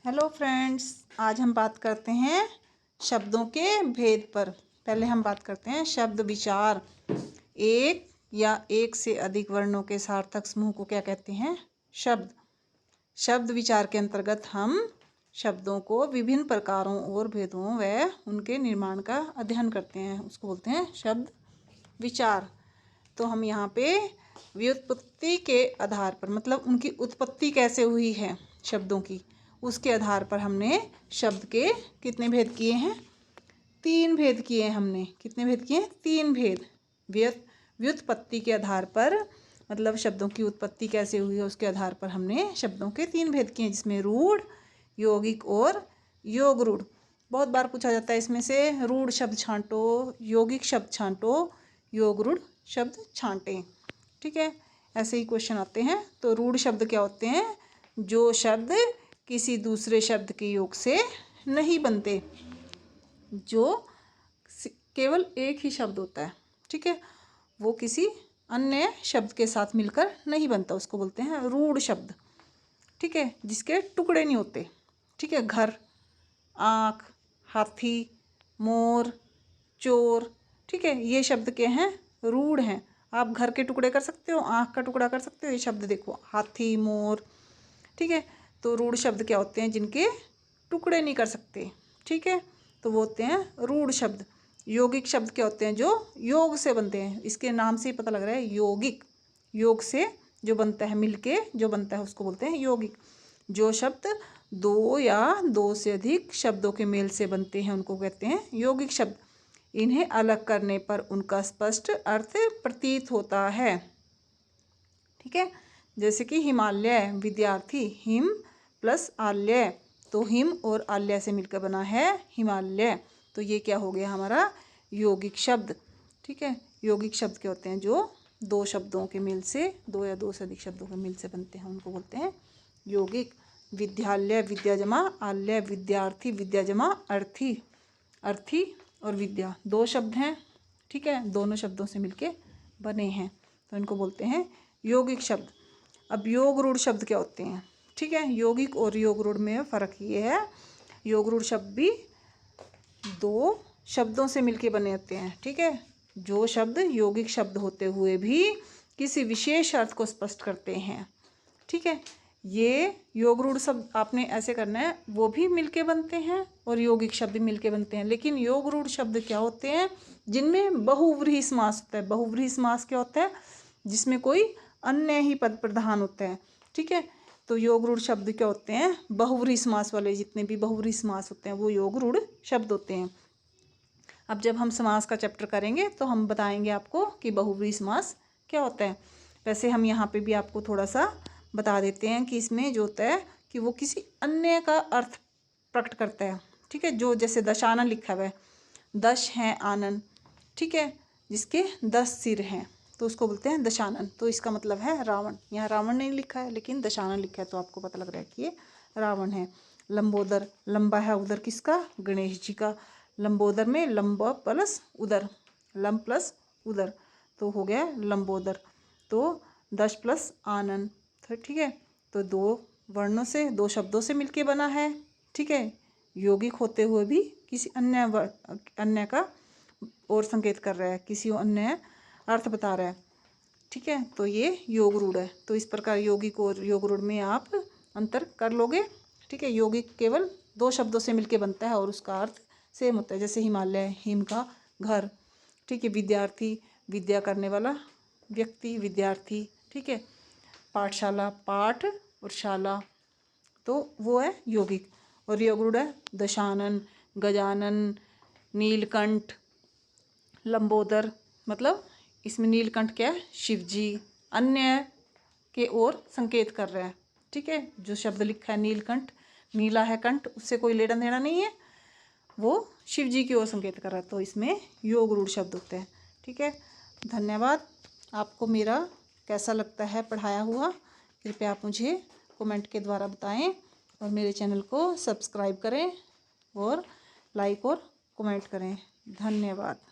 Hello friends, आज हम बात करते हैं शब्दों के भेद पर। पहले हम बात करते हैं शब्द विचार। एक या एक से अधिक वर्णों के सार्थक समूह को क्या कहते हैं? शब्द। शब्द विचार के अंतर्गत हम शब्दों को विभिन्न प्रकारों और भेदों व उनके निर्माण का अध्ययन करते हैं, उसको बोलते हैं शब्द विचार। तो हम यहाँ पे व्युत्पत्ति के आधार पर, मतलब उनकी उत्पत्ति कैसे हुई है शब्दों की, उसके आधार पर हमने शब्द के कितने भेद किए हैं? 3 भेद किए हैं हमने। कितने भेद किए हैं? 3 भेद। व्युत्पत्ति के आधार पर, मतलब शब्दों की उत्पत्ति कैसे हुई है उसके आधार पर हमने शब्दों के 3 भेद किए हैं, जिसमें रूढ़, यौगिक और योग रूढ़। बहुत बार पूछा जाता है इसमें से रूढ़ शब्द छांटो, यौगिक शब्द छांटो, योग रूढ़ शब्द छांटें। ठीक है, ऐसे ही क्वेश्चन आते हैं। तो रूढ़ शब्द क्या होते हैं? जो शब्द किसी दूसरे शब्द के योग से नहीं बनते, जो केवल एक ही शब्द होता है, ठीक है, वो किसी अन्य शब्द के साथ मिलकर नहीं बनता, उसको बोलते हैं रूढ़ शब्द। ठीक है, जिसके टुकड़े नहीं होते। ठीक है, घर, आँख, हाथी, मोर, चोर, ठीक है, ये शब्द के हैं? रूढ़ हैं। आप घर के टुकड़े कर सकते हो, आँख का टुकड़ा कर सकते हो। ये शब्द देखो, हाथी, मोर, ठीक है। तो रूढ़ शब्द क्या होते हैं? जिनके टुकड़े नहीं कर सकते, ठीक है, तो वो होते हैं रूढ़ शब्द। यौगिक शब्द क्या होते हैं? जो योग से बनते हैं। इसके नाम से ही पता लग रहा है यौगिक, योग से जो बनता है, मिलके जो बनता है, उसको बोलते हैं यौगिक। जो शब्द 2 या 2 से अधिक शब्दों के मेल से बनते हैं उनको कहते हैं यौगिक शब्द। इन्हें अलग करने पर उनका स्पष्ट अर्थ प्रतीत होता है। ठीक है, जैसे कि हिमालय, विद्यार्थी, हिम प्लस आल्य, तो हिम और आल्य से मिलकर बना है हिमालय। तो ये क्या हो गया हमारा? यौगिक शब्द। ठीक है, यौगिक शब्द क्या होते हैं? जो 2 शब्दों के मेल से, 2 या 2 से अधिक शब्दों के मेल से बनते हैं, उनको बोलते हैं यौगिक। विद्यालय, विद्या जमा आल्य, विद्यार्थी, विद्या जमा अर्थी। अर्थी और विद्या 2 शब्द हैं, ठीक है, दोनों शब्दों से मिलके बने हैं, तो इनको बोलते हैं यौगिक शब्द। अब योग रूढ़ शब्द क्या होते हैं? ठीक है, यौगिक और योग रूढ़ में फ़र्क ये है, योग रूढ़ शब्द भी 2 शब्दों से मिलके बने होते हैं। ठीक है, जो शब्द यौगिक शब्द होते हुए भी किसी विशेष अर्थ को स्पष्ट करते हैं। ठीक है, ये योग रूढ़ शब्द आपने ऐसे करना है, वो भी मिलके बनते हैं और यौगिक शब्द भी मिलके बनते हैं। लेकिन योग रूढ़ शब्द क्या होते हैं? जिनमें बहुव्रीहि समास होता है। बहुव्रीहि समास क्या होता है? जिसमें कोई अन्य ही पद प्रधान होता है। ठीक है, तो योग रूढ़ शब्द क्या होते हैं? बहुव्रीहि समास वाले जितने भी बहुव्रीहि समास होते हैं वो योग रूढ़ शब्द होते हैं। अब जब हम समास का चैप्टर करेंगे तो हम बताएंगे आपको कि बहुव्रीहि समास क्या होता है। वैसे हम यहाँ पे भी आपको थोड़ा सा बता देते हैं कि इसमें जो होता है कि वो किसी अन्य का अर्थ प्रकट करता है। ठीक है, जो जैसे दशानन लिखा हुआ है, 10 हैं आनन, ठीक है, जिसके 10 सिर हैं, तो उसको बोलते हैं दशानन। तो इसका मतलब है रावण। यहाँ रावण नहीं लिखा है लेकिन दशानन लिखा है, तो आपको पता लग रहा है कि ये रावण है। लंबोदर, लंबा है उदर किसका? गणेश जी का। लंबोदर में लंबा प्लस उदर, लंब प्लस उदर, तो हो गया लंबोदर। तो 10 प्लस आनन, तो ठीक है, तो 2 वर्णों से, 2 शब्दों से मिलके बना है। ठीक है, यौगिक होते हुए भी किसी अन्य का और संकेत कर रहा है, किसी अन्य अर्थ बता रहा है। ठीक है, तो ये योग रूढ़ है। तो इस प्रकार यौगिक और योग रूढ़ में आप अंतर कर लोगे। ठीक है, यौगिक केवल 2 शब्दों से मिलके बनता है और उसका अर्थ सेम होता है, जैसे हिमालय, हिम का घर। ठीक है, विद्यार्थी, विद्या करने वाला व्यक्ति, विद्यार्थी। ठीक है, पाठशाला, पाठ और शाला, तो वो है यौगिक। और योग रूढ़ है दशानन, गजानन, नीलकंठ, लंबोदर। मतलब इसमें नीलकंठ क्या है? शिव जी, अन्य के ओर संकेत कर रहा है। ठीक है, जो शब्द लिखा है नीलकंठ, नीला है कंठ, उससे कोई लेना देना नहीं है, वो शिव जी की ओर संकेत कर रहा है, तो इसमें योग रूढ़ शब्द होते हैं। ठीक है, धन्यवाद। आपको मेरा कैसा लगता है पढ़ाया हुआ, कृपया आप मुझे कमेंट के द्वारा बताएं और मेरे चैनल को सब्सक्राइब करें और लाइक और कमेंट करें। धन्यवाद।